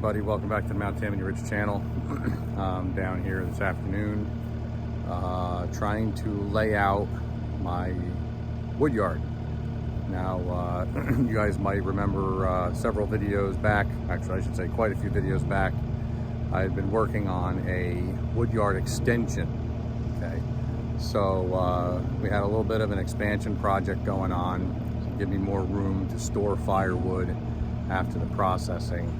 everybody, welcome back to the Mount Tammany Ridge channel. I'm down here this afternoon trying to lay out my wood yard. Now you guys might remember several videos back, actually I should say quite a few videos back, I had been working on a wood yard extension. Okay, so we had a little bit of an expansion project going on to give me more room to store firewood after the processing.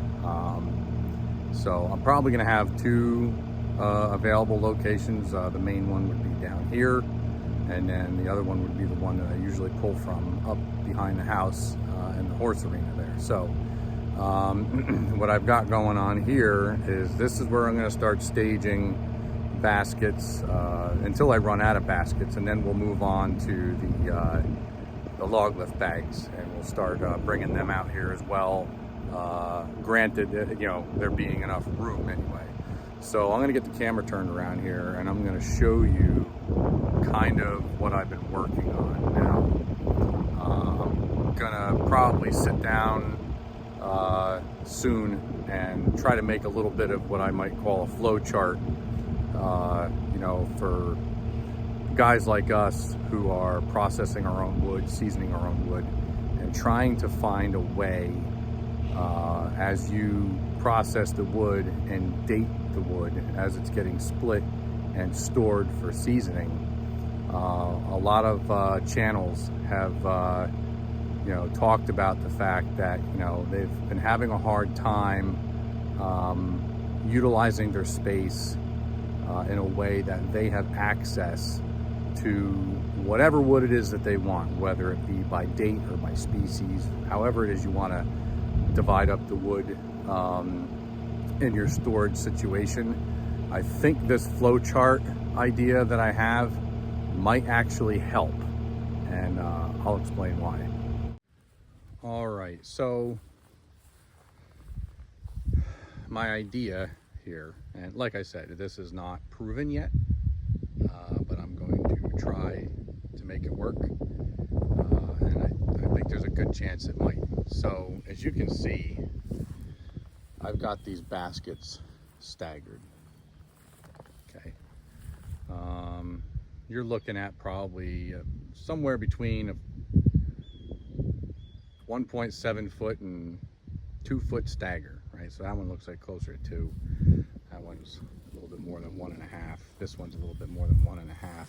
So I'm probably going to have two available locations. The main one would be down here, and then the other one would be the one that I usually pull from up behind the house in the horse arena there. So what I've got going on here is this is where I'm going to start staging baskets until I run out of baskets, and then we'll move on to the log lift bags, and we'll start bringing them out here as well. Granted, you know, there being enough room anyway. So I'm going to get the camera turned around here, and I'm going to show you kind of what I've been working on now. I'm going to probably sit down soon and try to make a little bit of what I might call a flow chart, you know, for guys like us who are processing our own wood, seasoning our own wood, and trying to find a way as you process the wood and date the wood as it's getting split and stored for seasoning. A lot of channels have you know, talked about the fact that, you know, they've been having a hard time utilizing their space in a way that they have access to whatever wood it is that they want, whether it be by date or by species, however it is you want to divide up the wood in your storage situation. I think this flow chart idea that I have might actually help, and I'll explain why. All right, so my idea here, and like I said, this is not proven yet, but I'm going to try to make it work, and I think there's a good chance it might. So as you can see, I've got these baskets staggered. Okay, you're looking at probably somewhere between a 1.7 foot and 2 foot stagger, right? So that one looks like closer to 2. That one's a little bit more than 1.5. This one's a little bit more than 1.5.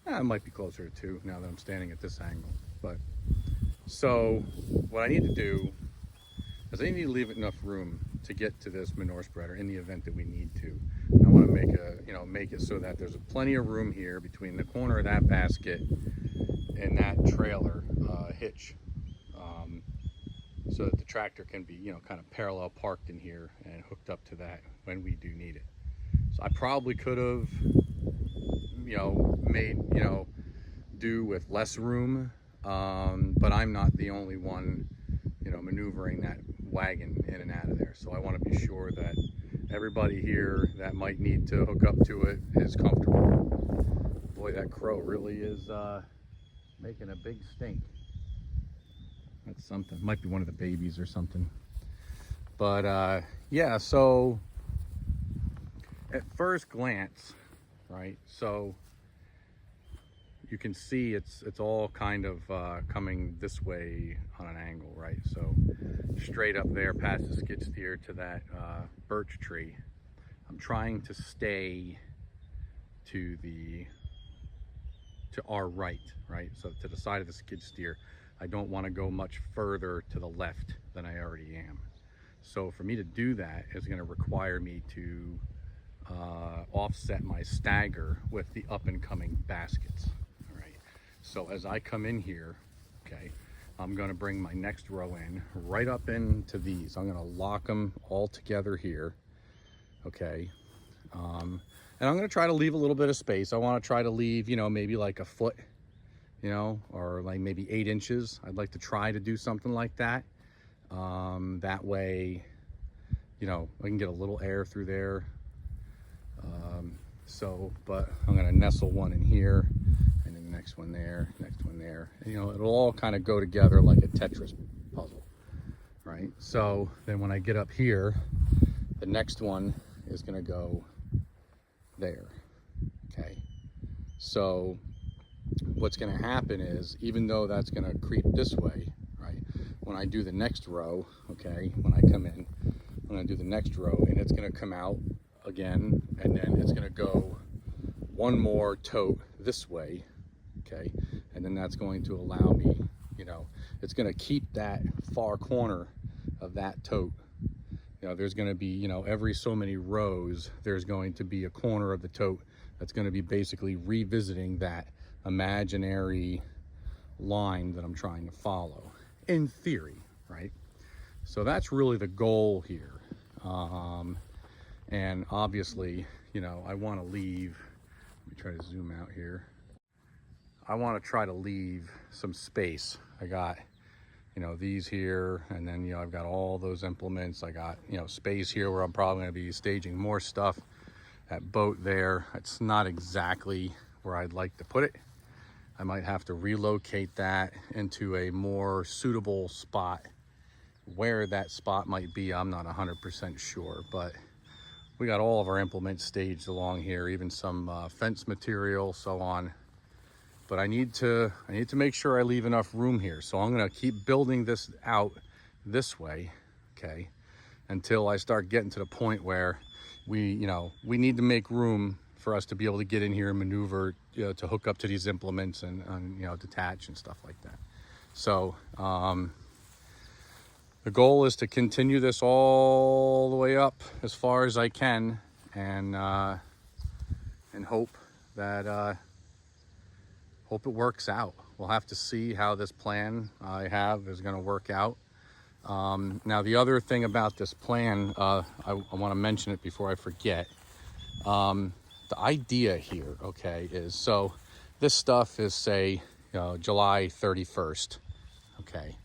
It might be closer to 2 now that I'm standing at this angle. But so what I need to do is I need to leave enough room to get to this manure spreader in the event that we need to. I want to make it so that there's plenty of room here between the corner of that basket and that trailer hitch, so that the tractor can be, you know, kind of parallel parked in here and hooked up to that when we do need it. So I probably could have, you know, made, you know, do with less room, but I'm not the only one, you know, maneuvering that wagon in and out of there. So I want to be sure that everybody here that might need to hook up to it is comfortable. Boy, that crow really is making a big stink. That's something. Might be one of the babies or something. But yeah, so at first glance, right, so you can see it's all kind of coming this way on an angle, right? So straight up there past the skid steer to that birch tree. I'm trying to stay to our right, so to the side of the skid steer. I don't want to go much further to the left than I already am. So for me to do that is going to require me to offset my stagger with the up and coming baskets. All right. So as I come in here, okay, I'm going to bring my next row in right up into these. I'm going to lock them all together here. Okay. And I'm going to try to leave a little bit of space. I want to try to leave, you know, maybe like a foot, you know, or like maybe 8 inches. I'd like to try to do something like that. That way, you know, I can get a little air through there. But I'm gonna nestle one in here, and then the next one there, next one there. And, you know, it'll all kind of go together like a Tetris puzzle, right? So then when I get up here, the next one is going to go there. Okay, so what's going to happen is, even though that's going to creep this way, right, when I do the next row, okay, when I come in, I'm going to do the next row, and it's going to come out again, and then it's going to go one more tote this way, okay, and then that's going to allow me, you know, it's going to keep that far corner of that tote. You know, there's going to be, you know, every so many rows, there's going to be a corner of the tote that's going to be basically revisiting that imaginary line that I'm trying to follow, in theory, right? So that's really the goal here. And obviously, you know, I want to leave, let me try to zoom out here. I want to try to leave some space. I got, you know, these here, and then, you know, I've got all those implements. I got, you know, space here where I'm probably going to be staging more stuff. That boat there, it's not exactly where I'd like to put it. I might have to relocate that into a more suitable spot. Where that spot might be, I'm not 100% sure, but we got all of our implements staged along here, even some fence material, so on. But I need to make sure I leave enough room here. So I'm gonna keep building this out this way, okay, until I start getting to the point where we need to make room for us to be able to get in here and maneuver, you know, to hook up to these implements and you know, detach and stuff like that. So the goal is to continue this all the way up as far as I can, and hope that hope it works out. We'll have to see how this plan I have is going to work out. Now, the other thing about this plan, I want to mention it before I forget. The idea here, okay, is, so this stuff is, say, you know, July 31st, okay,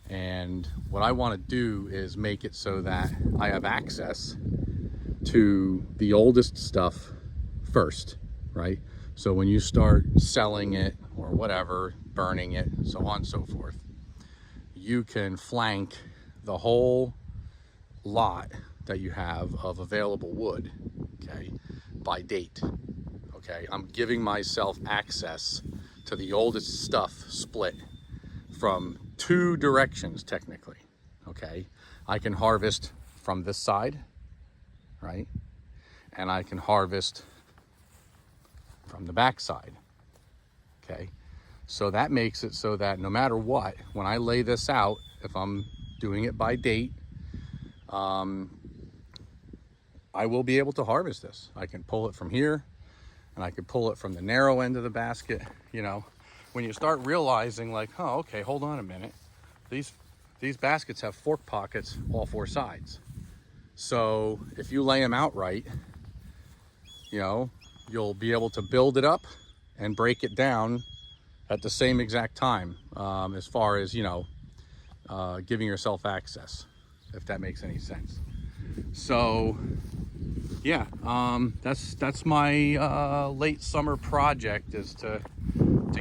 and what I want to do is make it so that I have access to the oldest stuff first, right? So when you start selling it or whatever, burning it, so on and so forth, you can flank the whole lot that you have of available wood, okay, by date, okay? I'm giving myself access to the oldest stuff split from two directions, technically, okay? I can harvest from this side, right? And I can harvest from the back side, okay? So that makes it so that no matter what, when I lay this out, if I'm doing it by date, I will be able to harvest this. I can pull it from here, and I can pull it from the narrow end of the basket. You know, when you start realizing, like, oh, okay, hold on a minute. These baskets have fork pockets all four sides. So if you lay them out right, you know, you'll be able to build it up and break it down at the same exact time, as far as, you know, giving yourself access, if that makes any sense. So yeah, that's my late summer project, is to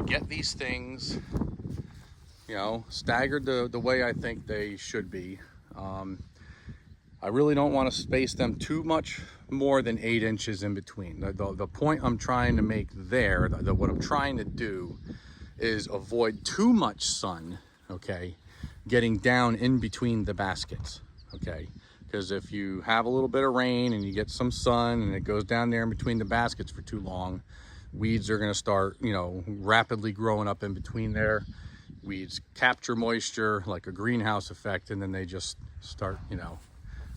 get these things, you know, staggered the way I think they should be. I really don't want to space them too much more than 8 inches in between. The point I'm trying to make there, what I'm trying to do is avoid too much sun, okay, getting down in between the baskets, okay? Because if you have a little bit of rain and you get some sun and it goes down there in between the baskets for too long, weeds are going to start, you know, rapidly growing up in between there. Weeds capture moisture like a greenhouse effect, and then they just start, you know,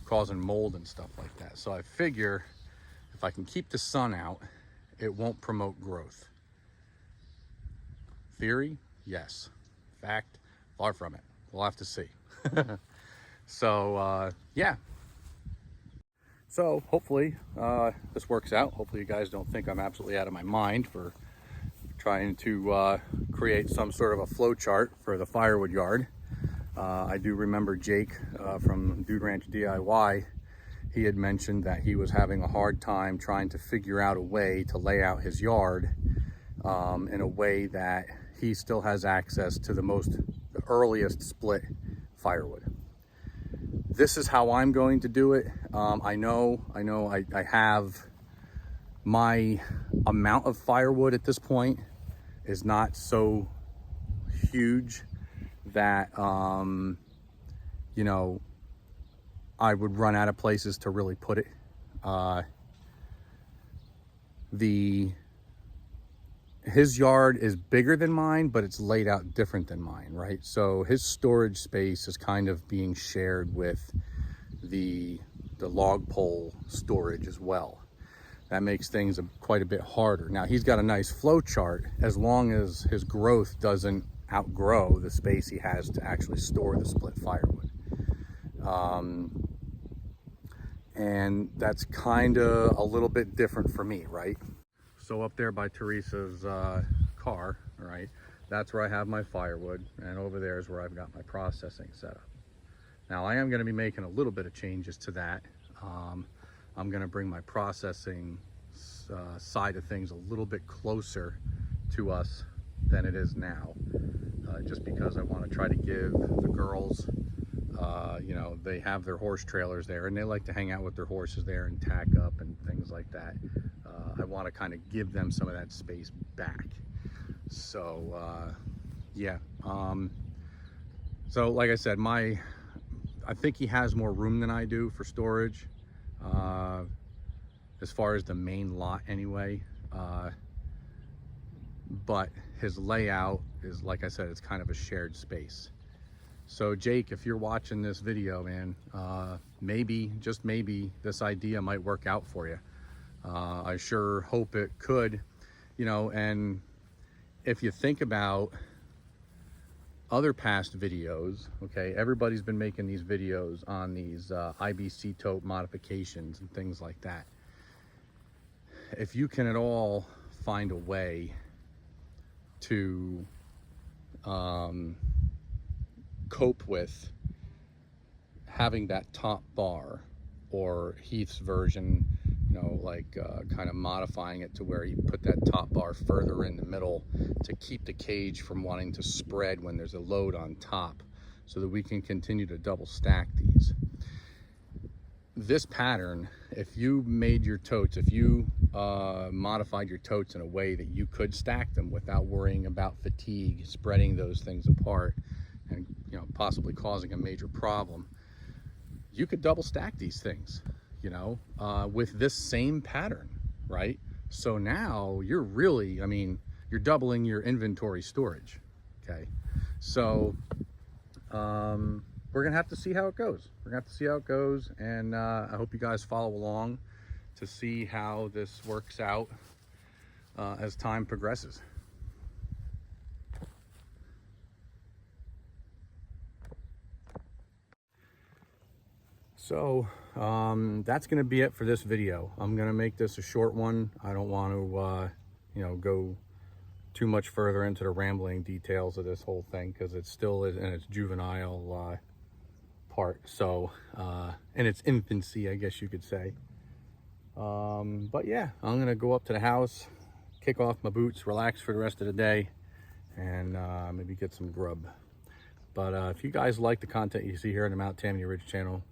causing mold and stuff like that. So I figure if I can keep the sun out, it won't promote growth. Theory, yes. Fact, far from it. We'll have to see. So yeah, so hopefully this works out. Hopefully you guys don't think I'm absolutely out of my mind for trying to create some sort of a flow chart for the firewood yard. I do remember Jake from Dude Ranch DIY. He had mentioned that he was having a hard time trying to figure out a way to lay out his yard in a way that he still has access to the earliest split firewood. this is how I'm going to do it. I know I have my amount of firewood at this point is not so huge that, you know, I would run out of places to really put it. His yard is bigger than mine, but it's laid out different than mine, right? So his storage space is kind of being shared with the log pole storage as well. That makes things quite a bit harder. Now he's got a nice flow chart as long as his growth doesn't outgrow the space he has to actually store the split firewood. And that's kind of a little bit different for me, right? So up there by Teresa's car, right, that's where I have my firewood, and over there is where I've got my processing set up. Now I am going to be making a little bit of changes to that. I'm going to bring my processing side of things a little bit closer to us than it is now, just because I want to try to give the girls, you know, they have their horse trailers there and they like to hang out with their horses there and tack up and things like that. I want to kind of give them some of that space back. So yeah, so like I said, I think he has more room than I do for storage, as far as the main lot anyway, but his layout is, like I said, it's kind of a shared space. So Jake, if you're watching this video, man, maybe, just maybe, this idea might work out for you. I sure hope it could, you know. And if you think about other past videos, okay, everybody's been making these videos on these IBC tote modifications and things like that. If you can at all find a way to cope with having that top bar, or Heath's version, you know, like kind of modifying it to where you put that top bar further in the middle to keep the cage from wanting to spread when there's a load on top, so that we can continue to double stack these. This pattern, if you made your totes, if you modified your totes in a way that you could stack them without worrying about fatigue, spreading those things apart, and, you know, possibly causing a major problem, you could double stack these things, you know, with this same pattern, right? So now you're really, I mean, you're doubling your inventory storage, okay? So we're gonna have to see how it goes. We're gonna have to see how it goes, and I hope you guys follow along to see how this works out as time progresses. So that's going to be it for this video. I'm going to make this a short one. I don't want to, you know, go too much further into the rambling details of this whole thing, because it still is in its juvenile part. So in its infancy, I guess you could say. But yeah, I'm going to go up to the house, kick off my boots, relax for the rest of the day, and maybe get some grub. But if you guys like the content you see here on the Mount Tammany Ridge channel,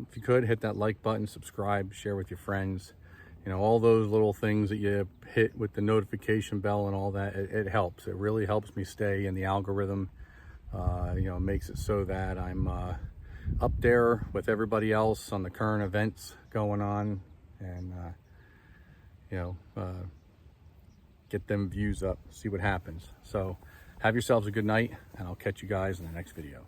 if you could hit that like button, subscribe, share with your friends, you know, all those little things that you hit with the notification bell and all that, it helps. It really helps me stay in the algorithm. You know, makes it so that I'm up there with everybody else on the current events going on, and you know, get them views up, see what happens. So have yourselves a good night, and I'll catch you guys in the next video.